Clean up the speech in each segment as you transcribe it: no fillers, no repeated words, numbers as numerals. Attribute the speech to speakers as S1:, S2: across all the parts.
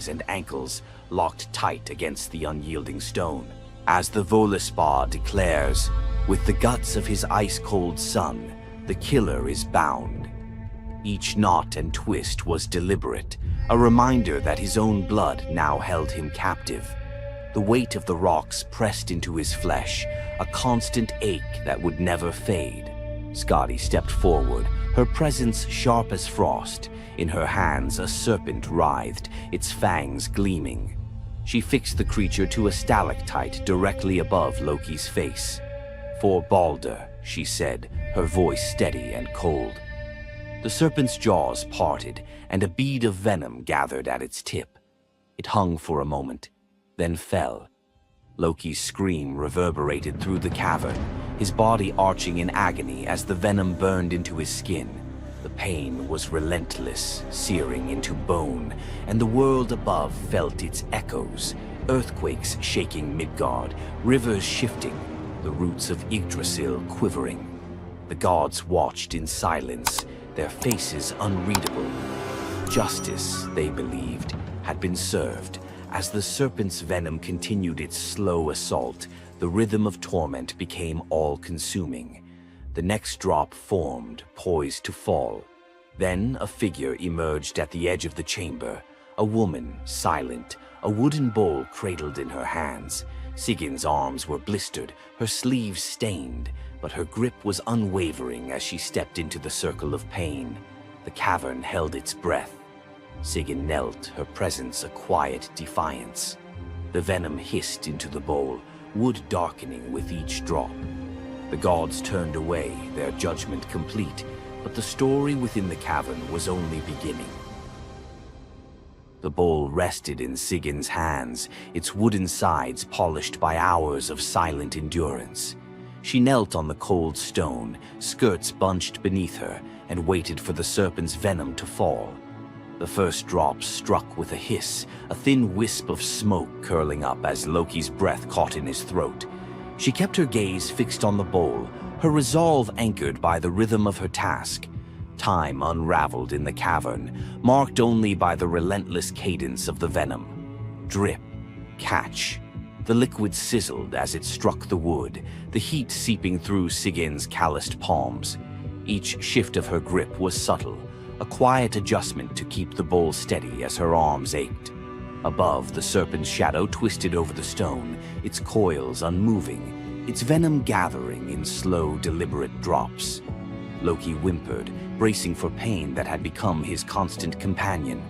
S1: and ankles locked tight against the unyielding stone. As the Völuspá declares, with the guts of his ice-cold son, the killer is bound. Each knot and twist was deliberate, a reminder that his own blood now held him captive. The weight of the rocks pressed into his flesh, a constant ache that would never fade. Skadi stepped forward, her presence sharp as frost. In her hands a serpent writhed, its fangs gleaming. She fixed the creature to a stalactite directly above Loki's face. "For Balder," she said, her voice steady and cold. The serpent's jaws parted, and a bead of venom gathered at its tip. It hung for a moment, then fell. Loki's scream reverberated through the cavern, his body arching in agony as the venom burned into his skin. The pain was relentless, searing into bone, and the world above felt its echoes, earthquakes shaking Midgard, rivers shifting, the roots of Yggdrasil quivering. The gods watched in silence, their faces unreadable. Justice, they believed, had been served. As the serpent's venom continued its slow assault, the rhythm of torment became all-consuming. The next drop formed, poised to fall. Then a figure emerged at the edge of the chamber, a woman, silent, a wooden bowl cradled in her hands. Sigin's arms were blistered, her sleeves stained, but her grip was unwavering as she stepped into the circle of pain. The cavern held its breath. Sigyn knelt, her presence a quiet defiance. The venom hissed into the bowl, wood darkening with each drop. The gods turned away, their judgment complete, but the story within the cavern was only beginning. The bowl rested in Sigyn's hands, its wooden sides polished by hours of silent endurance. She knelt on the cold stone, skirts bunched beneath her, and waited for the serpent's venom to fall. The first drop struck with a hiss, a thin wisp of smoke curling up as Loki's breath caught in his throat. She kept her gaze fixed on the bowl, her resolve anchored by the rhythm of her task. Time unraveled in the cavern, marked only by the relentless cadence of the venom. Drip, catch. The liquid sizzled as it struck the wood, the heat seeping through Sigyn's calloused palms. Each shift of her grip was subtle, a quiet adjustment to keep the bowl steady as her arms ached. Above, the serpent's shadow twisted over the stone, its coils unmoving, its venom gathering in slow, deliberate drops. Loki whimpered, bracing for pain that had become his constant companion.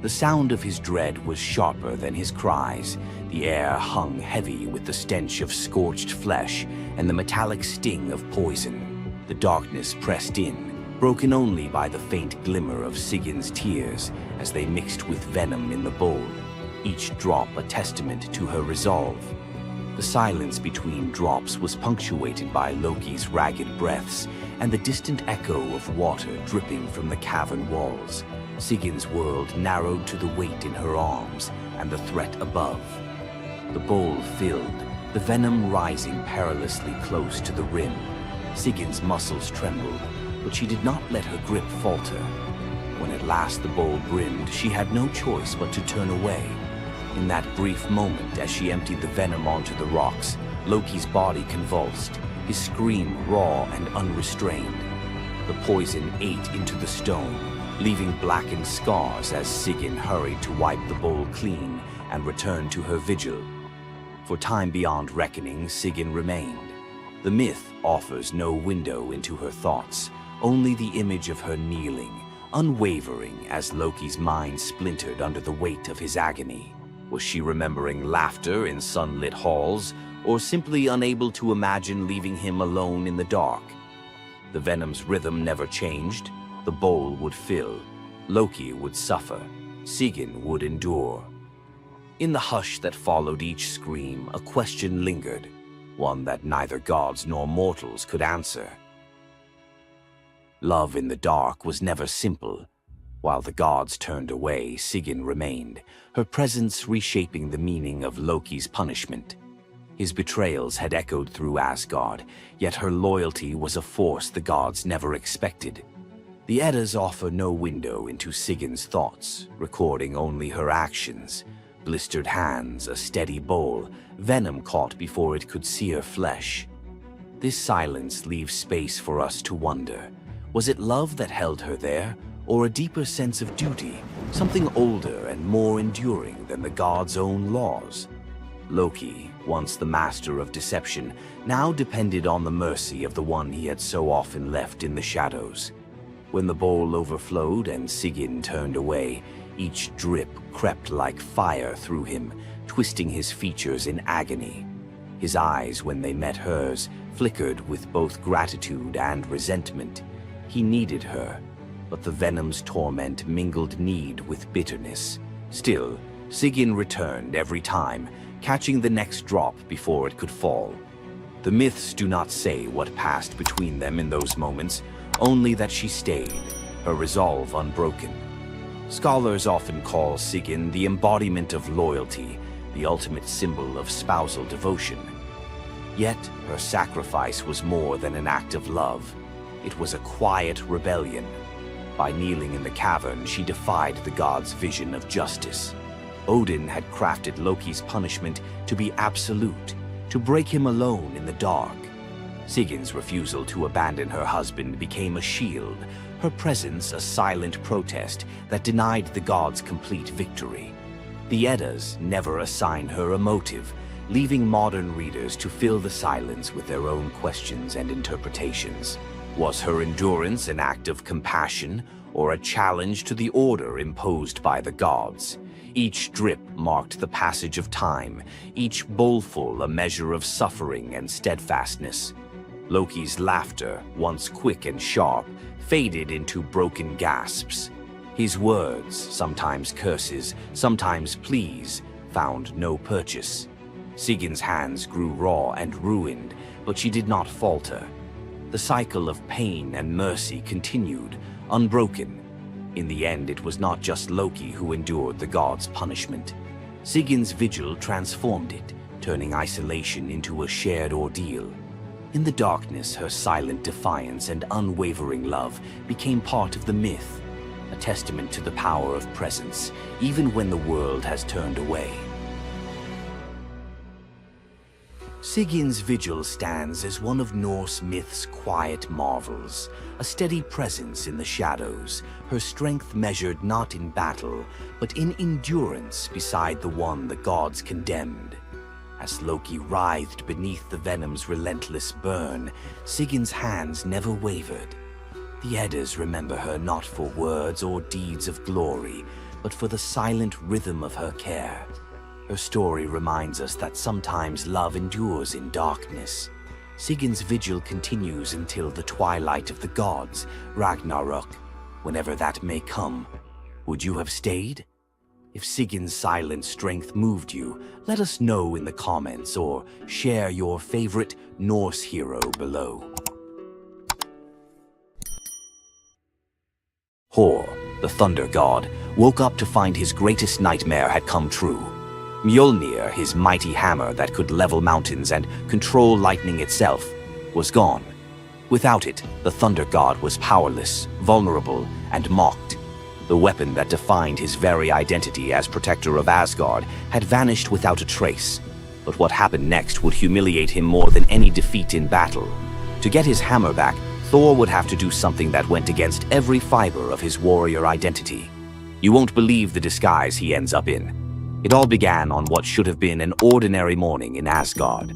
S1: The sound of his dread was sharper than his cries. The air hung heavy with the stench of scorched flesh and the metallic sting of poison. The darkness pressed in, broken only by the faint glimmer of Sigyn's tears as they mixed with venom in the bowl, each drop a testament to her resolve. The silence between drops was punctuated by Loki's ragged breaths and the distant echo of water dripping from the cavern walls. Sigyn's world narrowed to the weight in her arms and the threat above. The bowl filled, the venom rising perilously close to the rim. Sigyn's muscles trembled, but she did not let her grip falter. When at last the bowl brimmed, she had no choice but to turn away. In that brief moment, as she emptied the venom onto the rocks, Loki's body convulsed, his scream raw and unrestrained. The poison ate into the stone, leaving blackened scars as Sigyn hurried to wipe the bowl clean and return to her vigil. For time beyond reckoning, Sigyn remained. The myth offers no window into her thoughts, only the image of her kneeling, unwavering as Loki's mind splintered under the weight of his agony. Was she remembering laughter in sunlit halls, or simply unable to imagine leaving him alone in the dark? The venom's rhythm never changed. The bowl would fill. Loki would suffer. Sigyn would endure. In the hush that followed each scream, a question lingered, one that neither gods nor mortals could answer. Love in the dark was never simple. While the gods turned away, Sigyn remained, her presence reshaping the meaning of Loki's punishment. His betrayals had echoed through Asgard, yet her loyalty was a force the gods never expected. The Eddas offer no window into Sigin's thoughts, recording only her actions. Blistered hands, a steady bowl, venom caught before it could sear flesh. This silence leaves space for us to wonder. Was it love that held her there, or a deeper sense of duty, something older and more enduring than the gods' own laws? Loki, once the master of deception, now depended on the mercy of the one he had so often left in the shadows. When the bowl overflowed and Sigyn turned away, each drip crept like fire through him, twisting his features in agony. His eyes, when they met hers, flickered with both gratitude and resentment. He needed her, but the venom's torment mingled need with bitterness. Still, Sigyn returned every time, catching the next drop before it could fall. The myths do not say what passed between them in those moments, only that she stayed, her resolve unbroken. Scholars often call Sigyn the embodiment of loyalty, the ultimate symbol of spousal devotion. Yet, her sacrifice was more than an act of love. It was a quiet rebellion. By kneeling in the cavern, she defied the gods' vision of justice. Odin had crafted Loki's punishment to be absolute, to break him alone in the dark. Sigyn's refusal to abandon her husband became a shield, her presence a silent protest that denied the gods complete victory. The Eddas never assign her a motive, leaving modern readers to fill the silence with their own questions and interpretations. Was her endurance an act of compassion, or a challenge to the order imposed by the gods? Each drip marked the passage of time, each bowlful a measure of suffering and steadfastness. Loki's laughter, once quick and sharp, faded into broken gasps. His words, sometimes curses, sometimes pleas, found no purchase. Sigyn's hands grew raw and ruined, but she did not falter. The cycle of pain and mercy continued, unbroken. In the end, it was not just Loki who endured the gods' punishment. Sigyn's vigil transformed it, turning isolation into a shared ordeal. In the darkness, her silent defiance and unwavering love became part of the myth, a testament to the power of presence, even when the world has turned away. Sigyn's vigil stands as one of Norse myth's quiet marvels, a steady presence in the shadows, her strength measured not in battle, but in endurance beside the one the gods condemned. As Loki writhed beneath the venom's relentless burn, Sigyn's hands never wavered. The Eddas remember her not for words or deeds of glory, but for the silent rhythm of her care. Her story reminds us that sometimes love endures in darkness. Sigyn's vigil continues until the twilight of the gods, Ragnarok, whenever that may come. Would you have stayed? If Sigyn's silent strength moved you, let us know in the comments or share your favorite Norse hero below. Thor, the thunder god, woke up to find his greatest nightmare had come true. Mjolnir, his mighty hammer that could level mountains and control lightning itself, was gone. Without it, the thunder god was powerless, vulnerable, and mocked. The weapon that defined his very identity as protector of Asgard had vanished without a trace. But what happened next would humiliate him more than any defeat in battle. To get his hammer back, Thor would have to do something that went against every fiber of his warrior identity. You won't believe the disguise he ends up in. It all began on what should have been an ordinary morning in Asgard.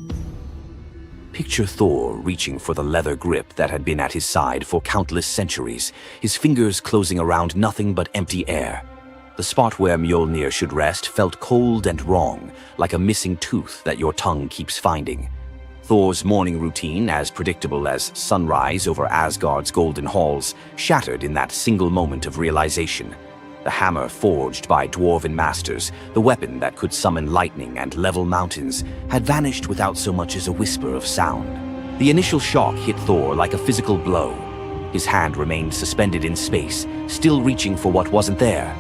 S1: Picture Thor reaching for the leather grip that had been at his side for countless centuries, his fingers closing around nothing but empty air. The spot where Mjolnir should rest felt cold and wrong, like a missing tooth that your tongue keeps finding. Thor's morning routine, as predictable as sunrise over Asgard's golden halls, shattered in that single moment of realization. The hammer forged by dwarven masters, the weapon that could summon lightning and level mountains, had vanished without so much as a whisper of sound. The initial shock hit Thor like a physical blow. His hand remained suspended in space, still reaching for what wasn't there.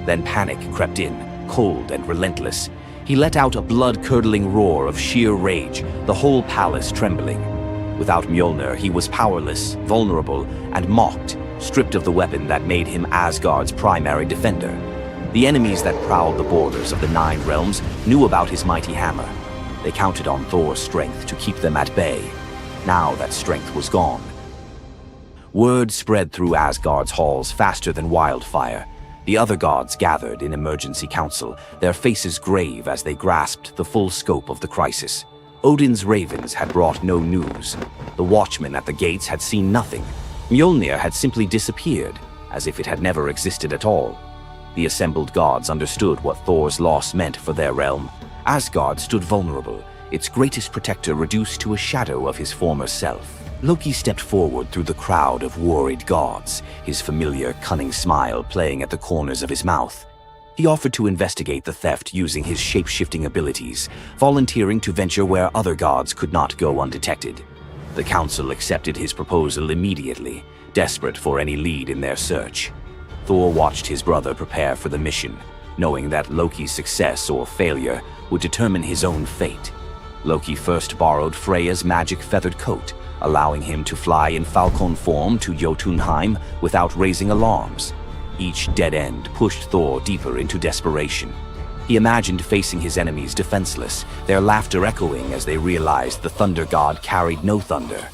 S1: Then panic crept in, cold and relentless. He let out a blood-curdling roar of sheer rage, the whole palace trembling. Without Mjolnir, he was powerless, vulnerable, and mocked, stripped of the weapon that made him Asgard's primary defender. The enemies that prowled the borders of the 9 realms knew about his mighty hammer. They counted on Thor's strength to keep them at bay. Now that strength was gone. Word spread through Asgard's halls faster than wildfire. The other gods gathered in emergency council, their faces grave as they grasped the full scope of the crisis. Odin's ravens had brought no news. The watchmen at the gates had seen nothing. Mjolnir had simply disappeared, as if it had never existed at all. The assembled gods understood what Thor's loss meant for their realm. Asgard stood vulnerable, its greatest protector reduced to a shadow of his former self. Loki stepped forward through the crowd of worried gods, his familiar, cunning smile playing at the corners of his mouth. He offered to investigate the theft using his shape-shifting abilities, volunteering to venture where other gods could not go undetected. The council accepted his proposal immediately, desperate for any lead in their search. Thor watched his brother prepare for the mission, knowing that Loki's success or failure would determine his own fate. Loki first borrowed Freya's magic feathered coat, allowing him to fly in falcon form to Jotunheim without raising alarms. Each dead end pushed Thor deeper into desperation. He imagined facing his enemies defenseless, their laughter echoing as they realized the thunder god carried no thunder.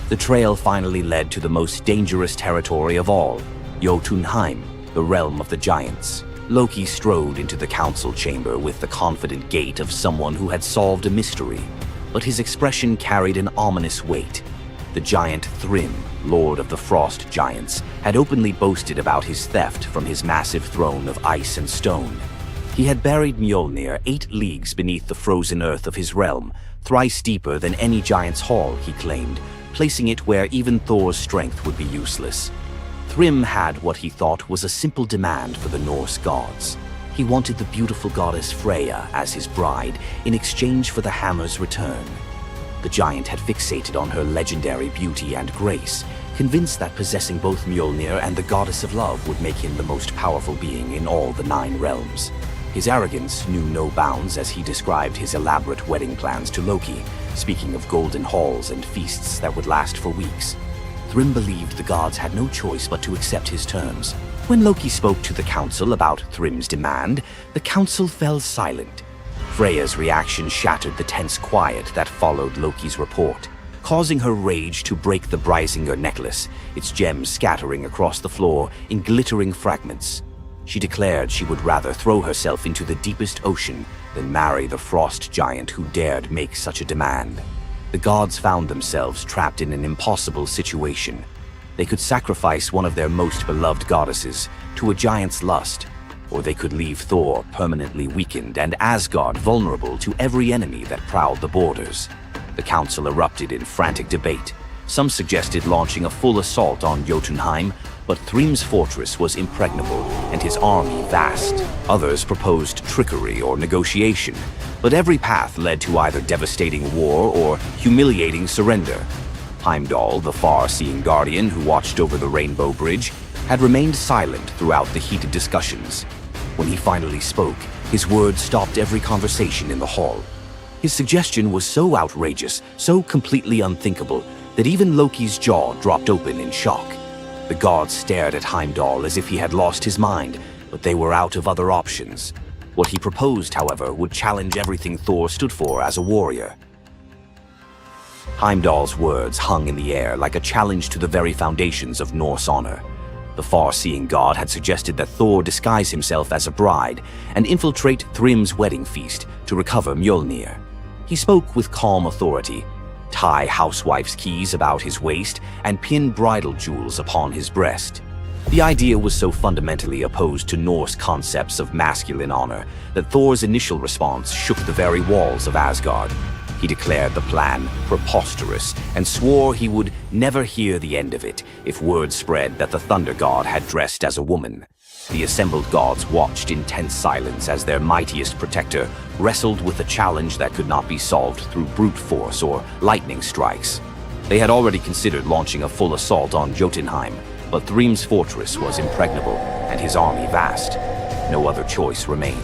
S1: The trail finally led to the most dangerous territory of all, Jotunheim, the realm of the giants. Loki strode into the council chamber with the confident gait of someone who had solved a mystery, but his expression carried an ominous weight. The giant Thrym, lord of the frost giants, had openly boasted about his theft from his massive throne of ice and stone. He had buried Mjolnir 8 leagues beneath the frozen earth of his realm, thrice deeper than any giant's hall, he claimed, placing it where even Thor's strength would be useless. Thrym had what he thought was a simple demand for the Norse gods. He wanted the beautiful goddess Freya as his bride in exchange for the hammer's return. The giant had fixated on her legendary beauty and grace, convinced that possessing both Mjolnir and the goddess of love would make him the most powerful being in all the 9 realms. His arrogance knew no bounds as he described his elaborate wedding plans to Loki, speaking of golden halls and feasts that would last for weeks. Thrym believed the gods had no choice but to accept his terms. When Loki spoke to the council about Thrym's demand, the council fell silent. Freya's reaction shattered the tense quiet that followed Loki's report, causing her rage to break the Brysinger necklace, its gems scattering across the floor in glittering fragments. She declared she would rather throw herself into the deepest ocean than marry the frost giant who dared make such a demand. The gods found themselves trapped in an impossible situation. They could sacrifice one of their most beloved goddesses to a giant's lust, or they could leave Thor permanently weakened and Asgard vulnerable to every enemy that prowled the borders. The council erupted in frantic debate. Some suggested launching a full assault on Jotunheim, but Thrym's fortress was impregnable and his army vast. Others proposed trickery or negotiation, but every path led to either devastating war or humiliating surrender. Heimdall, the far-seeing guardian who watched over the Rainbow Bridge, had remained silent throughout the heated discussions. When he finally spoke, his words stopped every conversation in the hall. His suggestion was so outrageous, so completely unthinkable, that even Loki's jaw dropped open in shock. The gods stared at Heimdall as if he had lost his mind, but they were out of other options. What he proposed, however, would challenge everything Thor stood for as a warrior. Heimdall's words hung in the air like a challenge to the very foundations of Norse honor. The far-seeing god had suggested that Thor disguise himself as a bride and infiltrate Thrym's wedding feast to recover Mjolnir. He spoke with calm authority, tie housewife's keys about his waist, and pin bridal jewels upon his breast. The idea was so fundamentally opposed to Norse concepts of masculine honor that Thor's initial response shook the very walls of Asgard. He declared the plan preposterous and swore he would never hear the end of it if word spread that the Thunder God had dressed as a woman. The assembled gods watched in tense silence as their mightiest protector wrestled with a challenge that could not be solved through brute force or lightning strikes. They had already considered launching a full assault on Jotunheim, but Thrym's fortress was impregnable and his army vast. No other choice remained.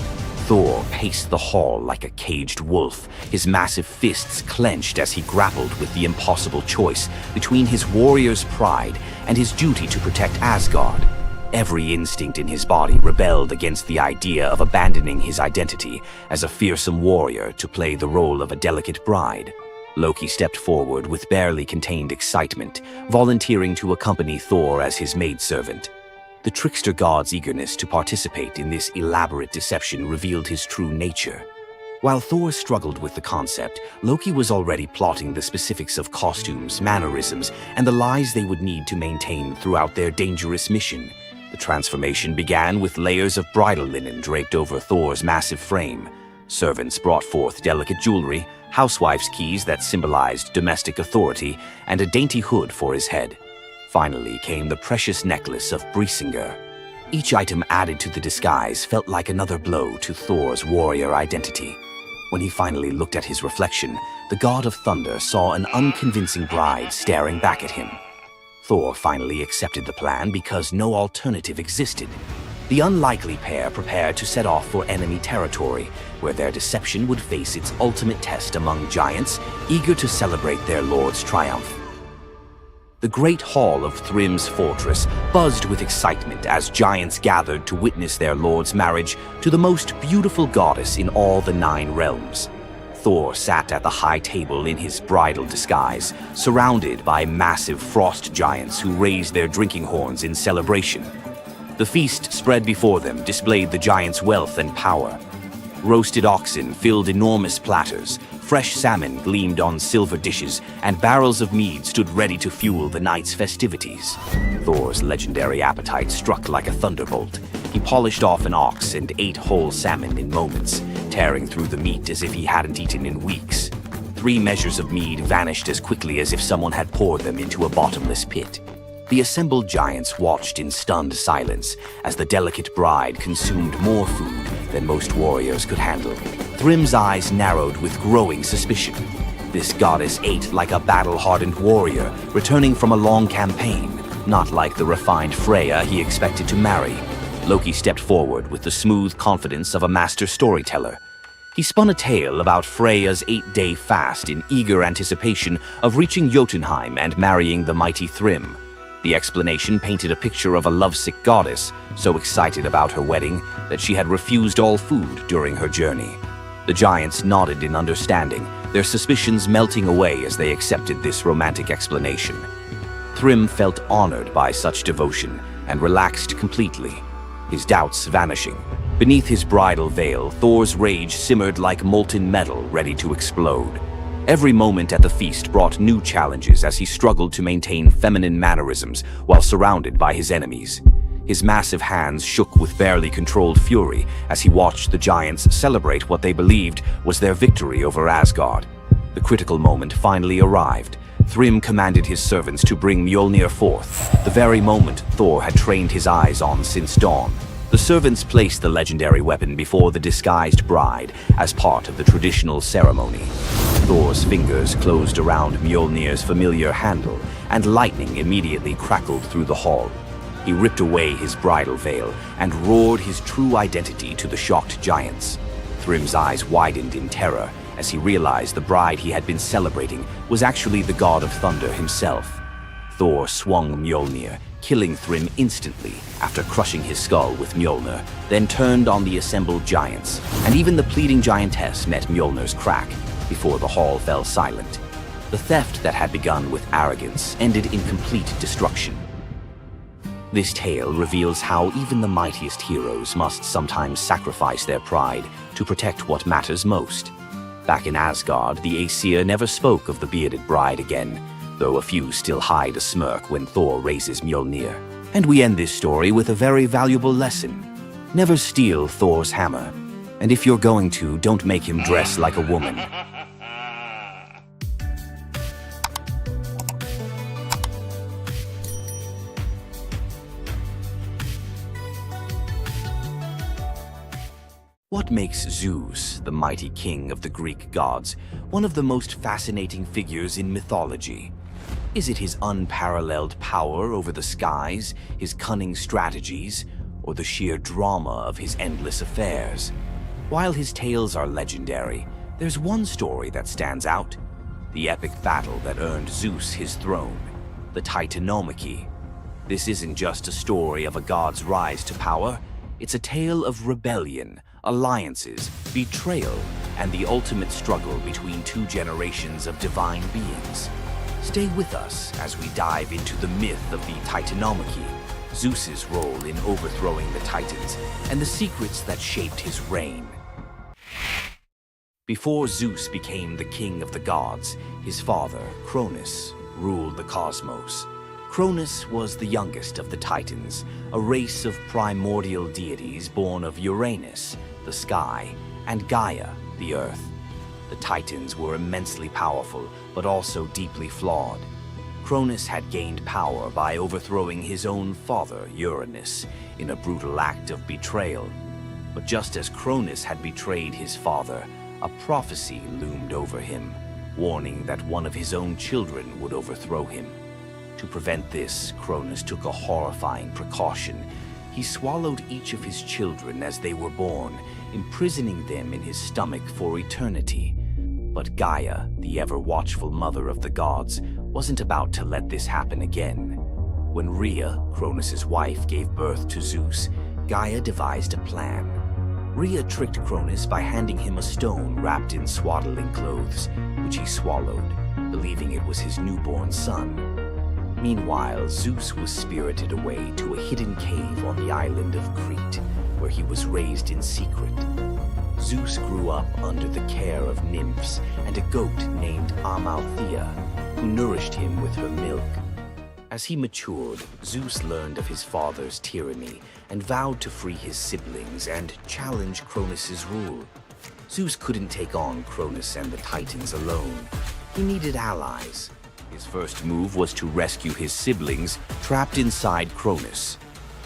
S1: Thor paced the hall like a caged wolf, his massive fists clenched as he grappled with the impossible choice between his warrior's pride and his duty to protect Asgard. Every instinct in his body rebelled against the idea of abandoning his identity as a fearsome warrior to play the role of a delicate bride. Loki stepped forward with barely contained excitement, volunteering to accompany Thor as his maidservant. The trickster god's eagerness to participate in this elaborate deception revealed his true nature. While Thor struggled with the concept, Loki was already plotting the specifics of costumes, mannerisms, and the lies they would need to maintain throughout their dangerous mission. The transformation began with layers of bridal linen draped over Thor's massive frame. Servants brought forth delicate jewelry, housewives' keys that symbolized domestic authority, and a dainty hood for his head. Finally came the precious necklace of Brisingar. Each item added to the disguise felt like another blow to Thor's warrior identity. When he finally looked at his reflection, the god of thunder saw an unconvincing bride staring back at him. Thor finally accepted the plan because no alternative existed. The unlikely pair prepared to set off for enemy territory, where their deception would face its ultimate test among giants, eager to celebrate their lord's triumph. The great hall of Thrym's fortress buzzed with excitement as giants gathered to witness their lord's marriage to the most beautiful goddess in all the 9 realms. Thor sat at the high table in his bridal disguise, surrounded by massive frost giants who raised their drinking horns in celebration. The feast spread before them displayed the giants' wealth and power. Roasted oxen filled enormous platters, fresh salmon gleamed on silver dishes, and barrels of mead stood ready to fuel the night's festivities. Thor's legendary appetite struck like a thunderbolt. He polished off an ox and ate whole salmon in moments, tearing through the meat as if he hadn't eaten in weeks. 3 measures of mead vanished as quickly as if someone had poured them into a bottomless pit. The assembled giants watched in stunned silence as the delicate bride consumed more food than most warriors could handle. Thrym's eyes narrowed with growing suspicion. This goddess ate like a battle-hardened warrior, returning from a long campaign, not like the refined Freya he expected to marry. Loki stepped forward with the smooth confidence of a master storyteller. He spun a tale about Freya's 8-day fast in eager anticipation of reaching Jotunheim and marrying the mighty Thrym. The explanation painted a picture of a lovesick goddess, so excited about her wedding that she had refused all food during her journey. The giants nodded in understanding, their suspicions melting away as they accepted this romantic explanation. Thrym felt honored by such devotion and relaxed completely, his doubts vanishing. Beneath his bridal veil, Thor's rage simmered like molten metal ready to explode. Every moment at the feast brought new challenges as he struggled to maintain feminine mannerisms while surrounded by his enemies. His massive hands shook with barely controlled fury as he watched the giants celebrate what they believed was their victory over Asgard. The critical moment finally arrived. Thrym commanded his servants to bring Mjolnir forth, the very moment Thor had trained his eyes on since dawn. The servants placed the legendary weapon before the disguised bride as part of the traditional ceremony. Thor's fingers closed around Mjolnir's familiar handle, and lightning immediately crackled through the hall. He ripped away his bridal veil and roared his true identity to the shocked giants. Thrym's eyes widened in terror as he realized the bride he had been celebrating was actually the god of thunder himself. Thor swung Mjolnir, killing Thrym instantly after crushing his skull with Mjolnir, then turned on the assembled giants, and even the pleading giantess met Mjolnir's crack before the hall fell silent. The theft that had begun with arrogance ended in complete destruction. This tale reveals how even the mightiest heroes must sometimes sacrifice their pride to protect what matters most. Back in Asgard, the Aesir never spoke of the bearded bride again, though a few still hide a smirk when Thor raises Mjolnir. And we end this story with a very valuable lesson. Never steal Thor's hammer. And if you're going to, don't make him dress like a woman. What makes Zeus, the mighty king of the Greek gods, one of the most fascinating figures in mythology? Is it his unparalleled power over the skies, his cunning strategies, or the sheer drama of his endless affairs? While his tales are legendary, there's one story that stands out: the epic battle that earned Zeus his throne, the Titanomachy. This isn't just a story of a god's rise to power, it's a tale of rebellion, alliances, betrayal, and the ultimate struggle between two generations of divine beings. Stay with us as we dive into the myth of the Titanomachy, Zeus's role in overthrowing the Titans, and the secrets that shaped his reign. Before Zeus became the king of the gods, his father, Cronus, ruled the cosmos. Cronus was the youngest of the Titans, a race of primordial deities born of Uranus, the sky, and Gaia, the earth. The Titans were immensely powerful, but also deeply flawed. Cronus had gained power by overthrowing his own father, Uranus, in a brutal act of betrayal. But just as Cronus had betrayed his father, a prophecy loomed over him, warning that one of his own children would overthrow him. To prevent this, Cronus took a horrifying precaution. He swallowed each of his children as they were born, imprisoning them in his stomach for eternity. But Gaia, the ever-watchful mother of the gods, wasn't about to let this happen again. When Rhea, Cronus's wife, gave birth to Zeus, Gaia devised a plan. Rhea tricked Cronus by handing him a stone wrapped in swaddling clothes, which he swallowed, believing it was his newborn son. Meanwhile, Zeus was spirited away to a hidden cave on the island of Crete, where he was raised in secret. Zeus grew up under the care of nymphs and a goat named Amalthea, who nourished him with her milk. As he matured, Zeus learned of his father's tyranny and vowed to free his siblings and challenge Cronus's rule. Zeus couldn't take on Cronus and the Titans alone. He needed allies. His first move was to rescue his siblings trapped inside Cronus.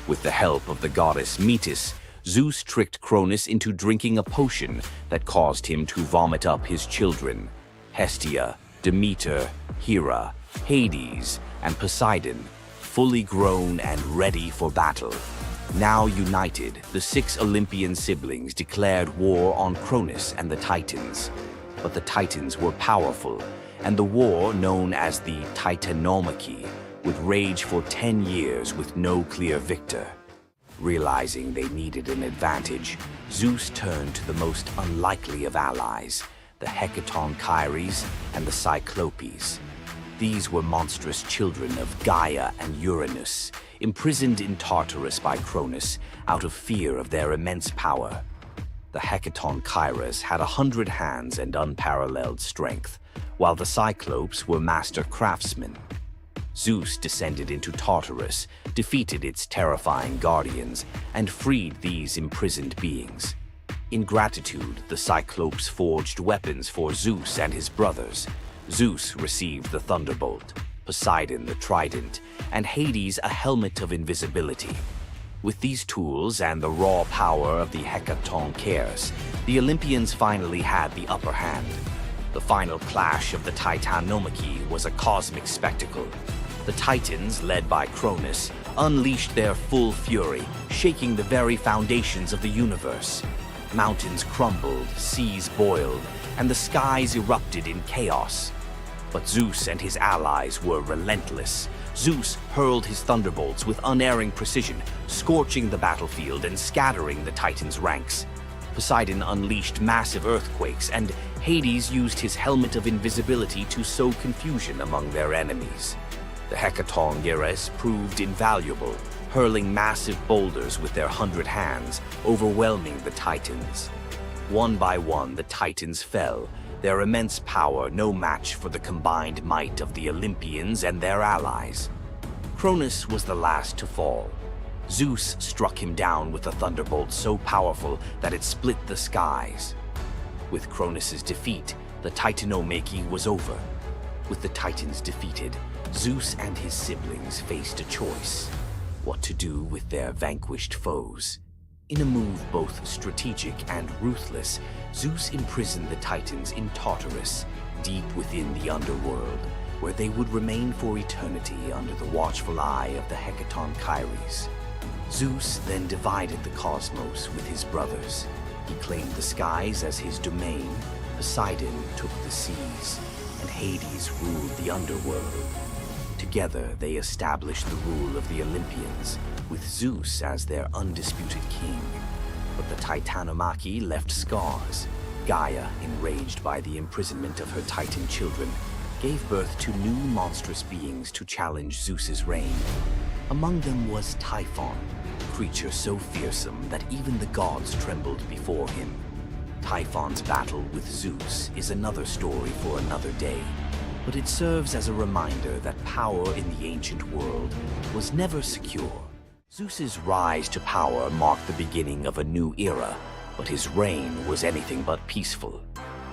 S1: With the help of the goddess Metis, Zeus tricked Cronus into drinking a potion that caused him to vomit up his children: Hestia, Demeter, Hera, Hades, and Poseidon, fully grown and ready for battle. Now united, the 6 Olympian siblings declared war on Cronus and the Titans. But the Titans were powerful, and the war, known as the Titanomachy, would rage for 10 years with no clear victor. Realizing they needed an advantage, Zeus turned to the most unlikely of allies, the Hecatonchires and the Cyclopes. These were monstrous children of Gaia and Uranus, imprisoned in Tartarus by Cronus out of fear of their immense power. The Hecatonchires had 100 hands and unparalleled strength, while the Cyclopes were master craftsmen. Zeus descended into Tartarus, defeated its terrifying guardians, and freed these imprisoned beings. In gratitude, the Cyclopes forged weapons for Zeus and his brothers. Zeus received the thunderbolt, Poseidon the trident, and Hades a helmet of invisibility. With these tools and the raw power of the Hecatonchires, the Olympians finally had the upper hand. The final clash of the Titanomachy was a cosmic spectacle. The Titans, led by Cronus, unleashed their full fury, shaking the very foundations of the universe. Mountains crumbled, seas boiled, and the skies erupted in chaos. But Zeus and his allies were relentless. Zeus hurled his thunderbolts with unerring precision, scorching the battlefield and scattering the Titans' ranks. Poseidon unleashed massive earthquakes, and Hades used his helmet of invisibility to sow confusion among their enemies. The Hecatonchires proved invaluable, hurling massive boulders with their 100 hands, overwhelming the Titans. One by one, the Titans fell, their immense power no match for the combined might of the Olympians and their allies. Cronus was the last to fall. Zeus struck him down with a thunderbolt so powerful that it split the skies. With Cronus's defeat, the Titanomachy was over. With the Titans defeated, Zeus and his siblings faced a choice: what to do with their vanquished foes. In a move both strategic and ruthless, Zeus imprisoned the Titans in Tartarus, deep within the underworld, where they would remain for eternity under the watchful eye of the Hecatonchires. Zeus then divided the cosmos with his brothers. He claimed the skies as his domain, Poseidon took the seas, and Hades ruled the underworld. Together, they established the rule of the Olympians, with Zeus as their undisputed king. But the Titanomachy left scars. Gaia, enraged by the imprisonment of her Titan children, gave birth to new monstrous beings to challenge Zeus's reign. Among them was Typhon, a creature so fearsome that even the gods trembled before him. Typhon's battle with Zeus is another story for another day, but it serves as a reminder that power in the ancient world was never secure. Zeus's rise to power marked the beginning of a new era, but his reign was anything but peaceful.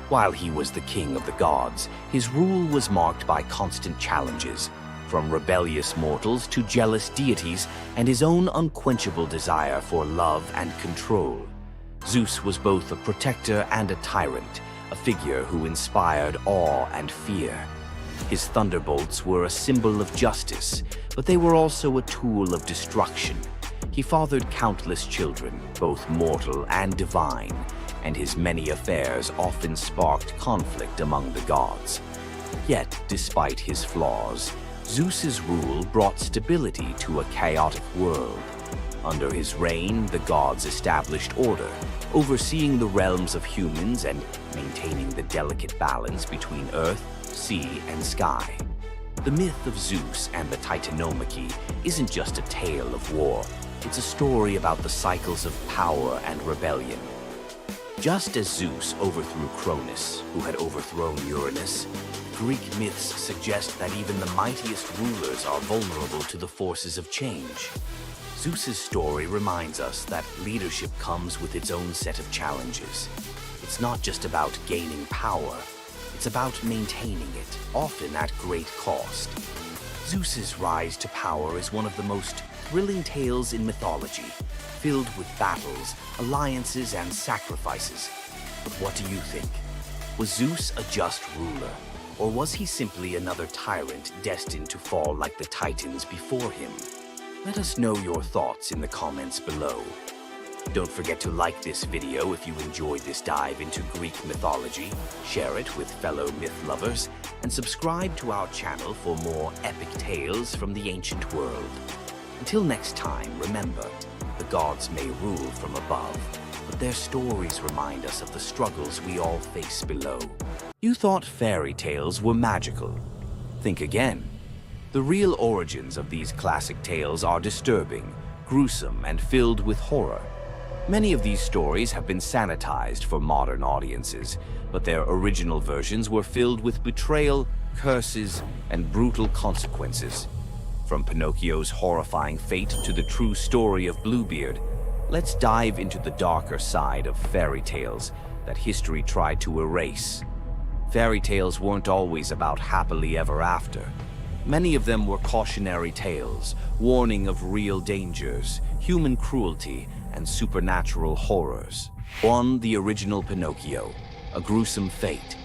S1: While he was the king of the gods, his rule was marked by constant challenges, from rebellious mortals to jealous deities and his own unquenchable desire for love and control. Zeus was both a protector and a tyrant, a figure who inspired awe and fear. His thunderbolts were a symbol of justice, but they were also a tool of destruction. He fathered countless children, both mortal and divine, and his many affairs often sparked conflict among the gods. Yet, despite his flaws, Zeus's rule brought stability to a chaotic world. Under his reign, the gods established order, overseeing the realms of humans and maintaining the delicate balance between earth, sea, and sky. The myth of Zeus and the Titanomachy isn't just a tale of war. It's a story about the cycles of power and rebellion. Just as Zeus overthrew Cronus, who had overthrown Uranus, Greek myths suggest that even the mightiest rulers are vulnerable to the forces of change. Zeus's story reminds us that leadership comes with its own set of challenges. It's not just about gaining power, it's about maintaining it, often at great cost. Zeus's rise to power is one of the most thrilling tales in mythology, filled with battles, alliances, and sacrifices. But what do you think? Was Zeus a just ruler, or was he simply another tyrant destined to fall like the Titans before him? Let us know your thoughts in the comments below. Don't forget to like this video if you enjoyed this dive into Greek mythology, share it with fellow myth lovers, and subscribe to our channel for more epic tales from the ancient world. Until next time, remember, the gods may rule from above, but their stories remind us of the struggles we all face below. You thought fairy tales were magical. Think again. The real origins of these classic tales are disturbing, gruesome, and filled with horror. Many of these stories have been sanitized for modern audiences, but their original versions were filled with betrayal, curses, and brutal consequences. From Pinocchio's horrifying fate to the true story of Bluebeard, let's dive into the darker side of fairy tales that history tried to erase. Fairy tales weren't always about happily ever after. Many of them were cautionary tales, warning of real dangers, human cruelty, and supernatural horrors. 1. The original Pinocchio, a gruesome fate.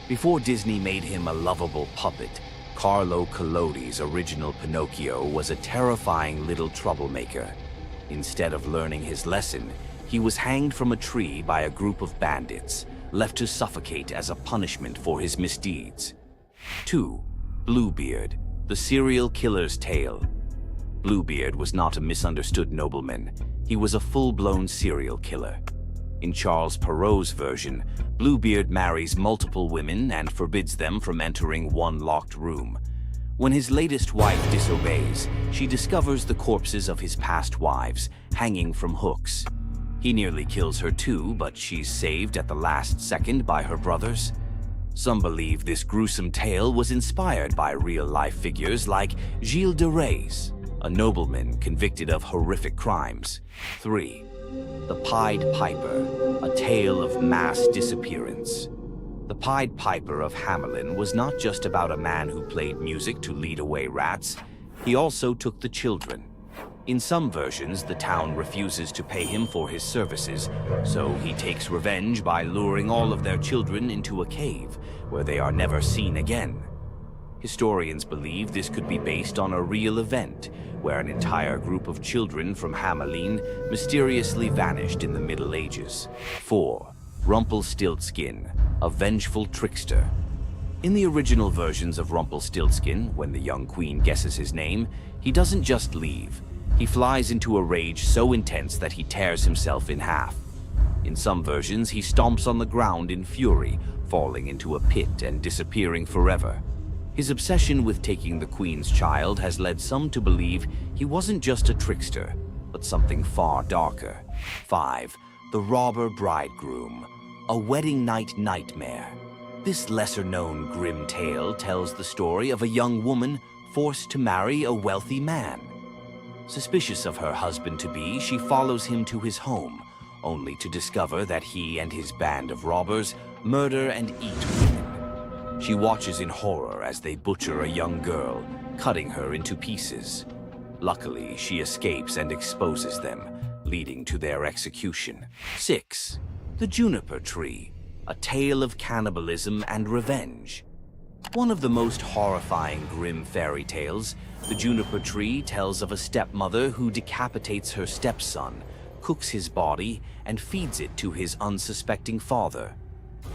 S1: Before Disney made him a lovable puppet, Carlo Collodi's original Pinocchio was a terrifying little troublemaker. Instead of learning his lesson, he was hanged from a tree by a group of bandits, left to suffocate as a punishment for his misdeeds. 2. Bluebeard, the serial killer's tale. Bluebeard was not a misunderstood nobleman. He was a full-blown serial killer. In Charles Perrault's version, Bluebeard marries multiple women and forbids them from entering one locked room. When his latest wife disobeys, she discovers the corpses of his past wives, hanging from hooks. He nearly kills her too, but she's saved at the last second by her brothers. Some believe this gruesome tale was inspired by real-life figures like Gilles de Rais, a nobleman convicted of horrific crimes. 3. The Pied Piper, a tale of mass disappearance. The Pied Piper of Hamelin was not just about a man who played music to lead away rats. He also took the children. In some versions, the town refuses to pay him for his services, so he takes revenge by luring all of their children into a cave, where they are never seen again. Historians believe this could be based on a real event, where an entire group of children from Hamelin mysteriously vanished in the Middle Ages. 4. Rumpelstiltskin, a vengeful trickster. In the original versions of Rumpelstiltskin, when the young queen guesses his name, he doesn't just leave. He flies into a rage so intense that he tears himself in half. In some versions, he stomps on the ground in fury, falling into a pit and disappearing forever. His obsession with taking the queen's child has led some to believe he wasn't just a trickster, but something far darker. 5. The Robber Bridegroom, a wedding night nightmare. This lesser-known grim tale tells the story of a young woman forced to marry a wealthy man. Suspicious of her husband-to-be, she follows him to his home, only to discover that he and his band of robbers murder and eat women. She watches in horror as they butcher a young girl, cutting her into pieces. Luckily, she escapes and exposes them, leading to their execution. 6. The Juniper Tree, a tale of cannibalism and revenge. One of the most horrifying grim fairy tales, The Juniper Tree tells of a stepmother who decapitates her stepson, cooks his body, and feeds it to his unsuspecting father.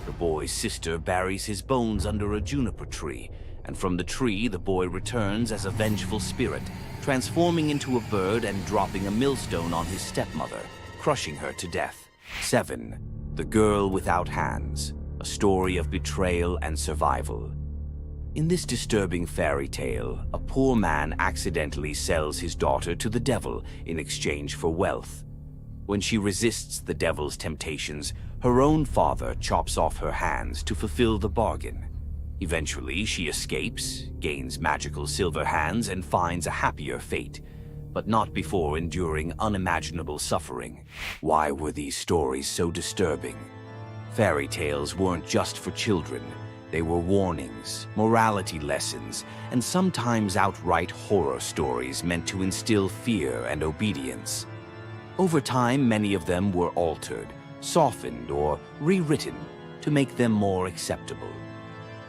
S1: The boy's sister buries his bones under a juniper tree, and from the tree the boy returns as a vengeful spirit, transforming into a bird and dropping a millstone on his stepmother, crushing her to death. 7. The Girl Without Hands, a story of betrayal and survival. In this disturbing fairy tale, a poor man accidentally sells his daughter to the devil in exchange for wealth. When she resists the devil's temptations, her own father chops off her hands to fulfill the bargain. Eventually, she escapes, gains magical silver hands, and finds a happier fate, but not before enduring unimaginable suffering. Why were these stories so disturbing? Fairy tales weren't just for children. They were warnings, morality lessons, and sometimes outright horror stories meant to instill fear and obedience. Over time, many of them were altered, softened, or rewritten to make them more acceptable.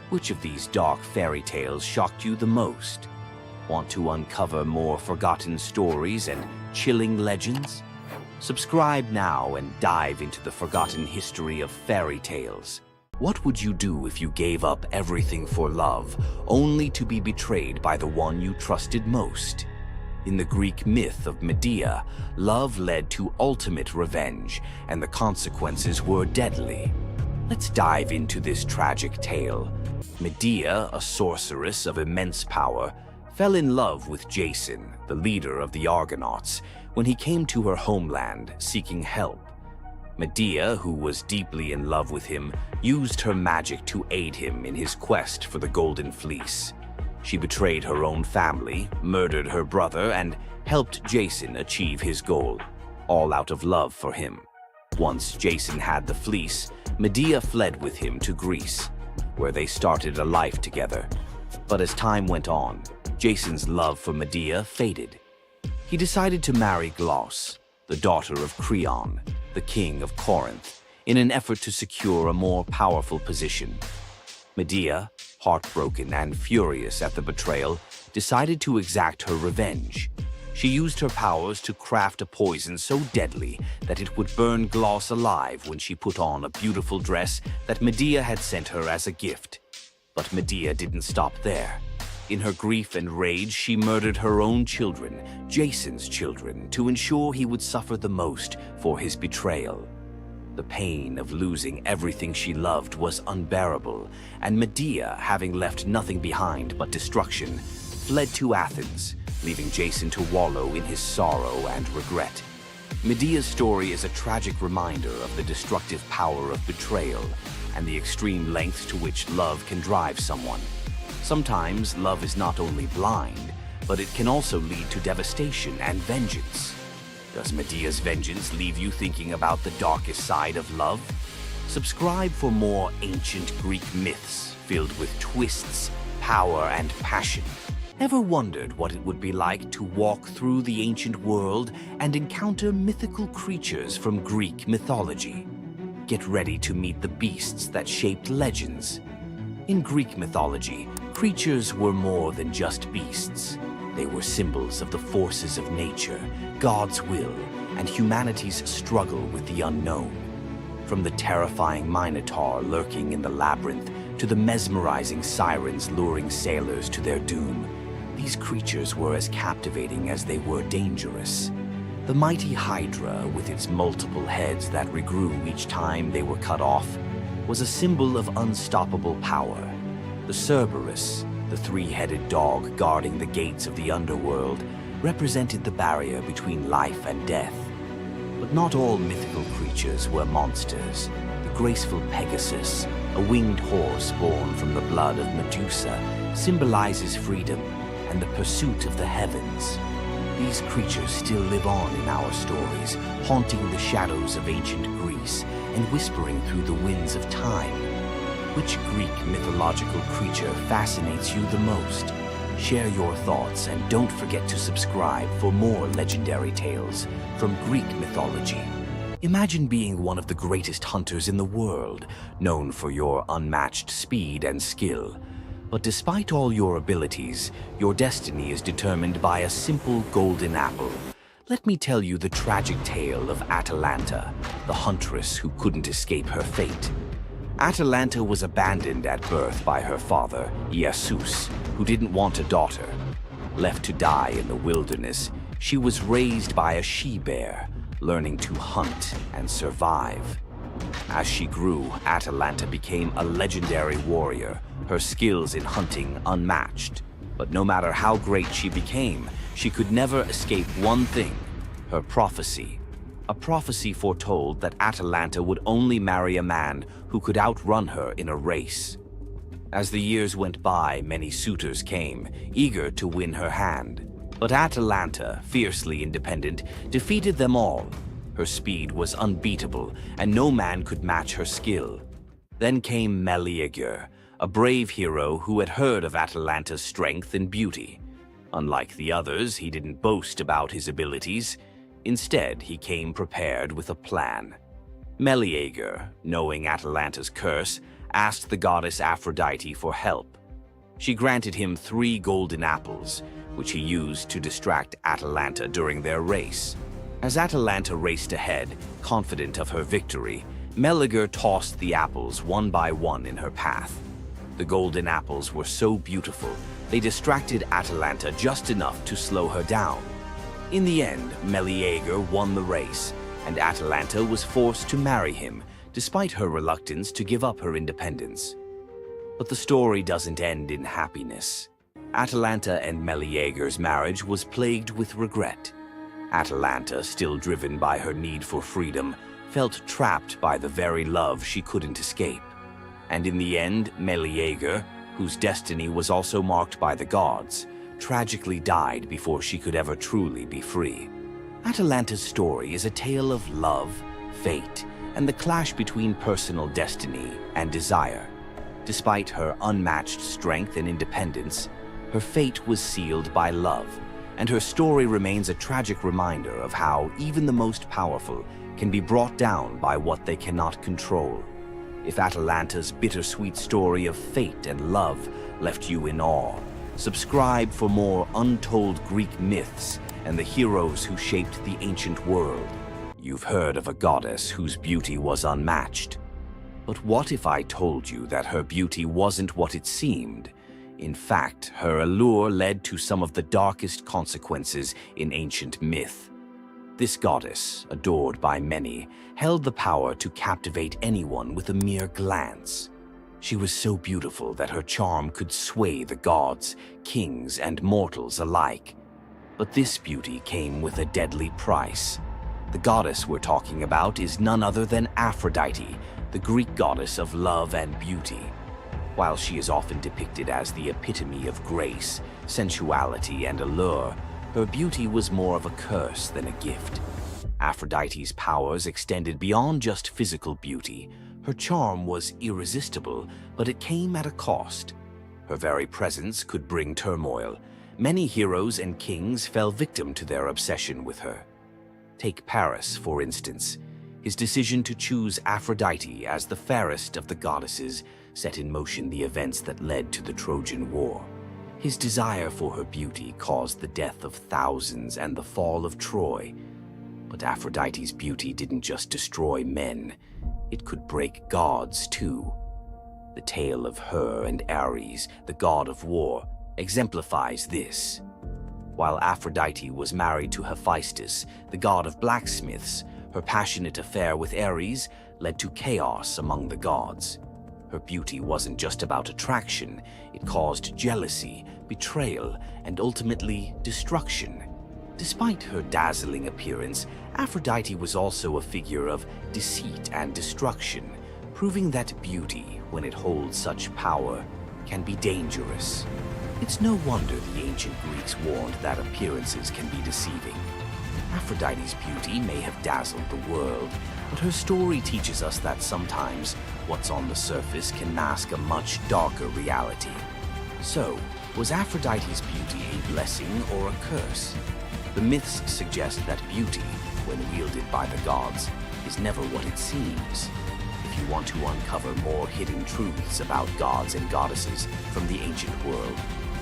S1: Which of these dark fairy tales shocked you the most? Want to uncover more forgotten stories and chilling legends? Subscribe now and dive into the forgotten history of fairy tales. What would you do if you gave up everything for love, only to be betrayed by the one you trusted most? In the Greek myth of Medea, love led to ultimate revenge, and the consequences were deadly. Let's dive into this tragic tale. Medea, a sorceress of immense power, fell in love with Jason, the leader of the Argonauts, when he came to her homeland seeking help. Medea, who was deeply in love with him, used her magic to aid him in his quest for the Golden Fleece. She betrayed her own family, murdered her brother, and helped Jason achieve his goal, all out of love for him. Once Jason had the fleece, Medea fled with him to Greece, where they started a life together. But as time went on, Jason's love for Medea faded. He decided to marry Glauce, the daughter of Creon, the king of Corinth, in an effort to secure a more powerful position. Medea, heartbroken and furious at the betrayal, decided to exact her revenge. She used her powers to craft a poison so deadly that it would burn Glauce alive when she put on a beautiful dress that Medea had sent her as a gift. But Medea didn't stop there. In her grief and rage, she murdered her own children, Jason's children, to ensure he would suffer the most for his betrayal. The pain of losing everything she loved was unbearable, and Medea, having left nothing behind but destruction, fled to Athens, leaving Jason to wallow in his sorrow and regret. Medea's story is a tragic reminder of the destructive power of betrayal and the extreme lengths to which love can drive someone. Sometimes love is not only blind, but it can also lead to devastation and vengeance. Does Medea's vengeance leave you thinking about the darkest side of love? Subscribe for more ancient Greek myths filled with twists, power, and passion. Ever wondered what it would be like to walk through the ancient world and encounter mythical creatures from Greek mythology? Get ready to meet the beasts that shaped legends. In Greek mythology, Creatures were more than just beasts. They were symbols of the forces of nature, God's will, and humanity's struggle with the unknown. From the terrifying Minotaur lurking in the labyrinth to the mesmerizing sirens luring sailors to their doom, these creatures were as captivating as they were dangerous. The mighty Hydra, with its multiple heads that regrew each time they were cut off, was a symbol of unstoppable power. The Cerberus, the three-headed dog guarding the gates of the underworld, represented the barrier between life and death. But not all mythical creatures were monsters. The graceful Pegasus, a winged horse born from the blood of Medusa, symbolizes freedom and the pursuit of the heavens. These creatures still live on in our stories, haunting the shadows of ancient Greece and whispering through the winds of time. Which Greek mythological creature fascinates you the most? Share your thoughts and don't forget to subscribe for more legendary tales from Greek mythology. Imagine being one of the greatest hunters in the world, known for your unmatched speed and skill. But despite all your abilities, your destiny is determined by a simple golden apple. Let me tell you the tragic tale of Atalanta, the huntress who couldn't escape her fate. Atalanta was abandoned at birth by her father, Zeus, who didn't want a daughter. Left to die in the wilderness, she was raised by a she-bear, learning to hunt and survive. As she grew, Atalanta became a legendary warrior, her skills in hunting unmatched. But no matter how great she became, she could never escape one thing: her prophecy. A prophecy foretold that Atalanta would only marry a man who could outrun her in a race. As the years went by, many suitors came, eager to win her hand. But Atalanta, fiercely independent, defeated them all. Her speed was unbeatable, and no man could match her skill. Then came Meleager, a brave hero who had heard of Atalanta's strength and beauty. Unlike the others, he didn't boast about his abilities. Instead, he came prepared with a plan. Meleager, knowing Atalanta's curse, asked the goddess Aphrodite for help. She granted him 3 golden apples, which he used to distract Atalanta during their race. As Atalanta raced ahead, confident of her victory, Meleager tossed the apples one by one in her path. The golden apples were so beautiful, they distracted Atalanta just enough to slow her down. In the end, Meleager won the race, and Atalanta was forced to marry him, despite her reluctance to give up her independence. But the story doesn't end in happiness. Atalanta and Meleager's marriage was plagued with regret. Atalanta, still driven by her need for freedom, felt trapped by the very love she couldn't escape. And in the end, Meleager, whose destiny was also marked by the gods, tragically died before she could ever truly be free. Atalanta's story is a tale of love, fate, and the clash between personal destiny and desire. Despite her unmatched strength and independence, her fate was sealed by love, and her story remains a tragic reminder of how even the most powerful can be brought down by what they cannot control. If Atalanta's bittersweet story of fate and love left you in awe, subscribe for more untold Greek myths and the heroes who shaped the ancient world. You've heard of a goddess whose beauty was unmatched. But what if I told you that her beauty wasn't what it seemed? In fact, her allure led to some of the darkest consequences in ancient myth. This goddess, adored by many, held the power to captivate anyone with a mere glance. She was so beautiful that her charm could sway the gods, kings, and mortals alike. But this beauty came with a deadly price. The goddess we're talking about is none other than Aphrodite, the Greek goddess of love and beauty. While she is often depicted as the epitome of grace, sensuality, and allure, her beauty was more of a curse than a gift. Aphrodite's powers extended beyond just physical beauty. Her charm was irresistible, but it came at a cost. Her very presence could bring turmoil. Many heroes and kings fell victim to their obsession with her. Take Paris, for instance. His decision to choose Aphrodite as the fairest of the goddesses set in motion the events that led to the Trojan War. His desire for her beauty caused the death of thousands and the fall of Troy. But Aphrodite's beauty didn't just destroy men, it could break gods too. The tale of her and Ares, the god of war, exemplifies this. While Aphrodite was married to Hephaestus, the god of blacksmiths, her passionate affair with Ares led to chaos among the gods. Her beauty wasn't just about attraction, it caused jealousy, betrayal, and ultimately destruction. Despite her dazzling appearance, Aphrodite was also a figure of deceit and destruction, proving that beauty, when it holds such power, can be dangerous. It's no wonder the ancient Greeks warned that appearances can be deceiving. Aphrodite's beauty may have dazzled the world, but her story teaches us that sometimes what's on the surface can mask a much darker reality. So, was Aphrodite's beauty a blessing or a curse? The myths suggest that beauty, when wielded by the gods, is never what it seems. If you want to uncover more hidden truths about gods and goddesses from the ancient world,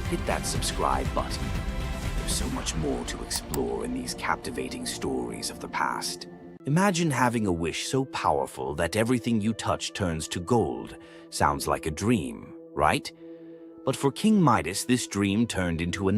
S1: hit that subscribe button. There's so much more to explore in these captivating stories of the past. Imagine having a wish so powerful that everything you touch turns to gold. Sounds like a dream, right? But for King Midas, this dream turned into a